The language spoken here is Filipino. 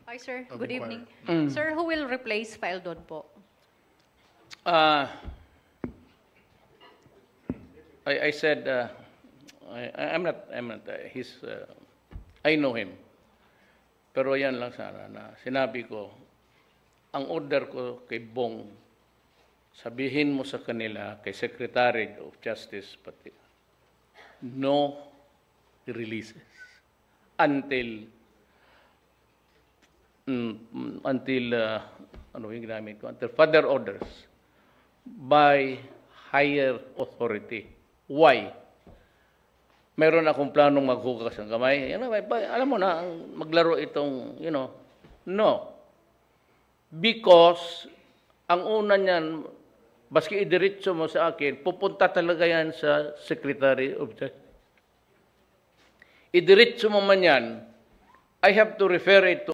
Hi, sir. Of Good inquiry. evening. Sir, who will replace File Don po? I said I'm not his I know him. Pero yan lang sana na sinabi ko, ang order ko kay Bong, sabihin mo sa kanila, kay Secretary of Justice, pati, no releases until ano yung ginamit ko, until further orders by higher authority. Why? Meron akong planong maghugas ng kamay. Alam mo na, maglaro itong, no. Because, ang una niyan, baski idiretso mo sa akin, pupunta talaga yan sa Secretary of Justice. Idiretso mo man yan, I have to refer it to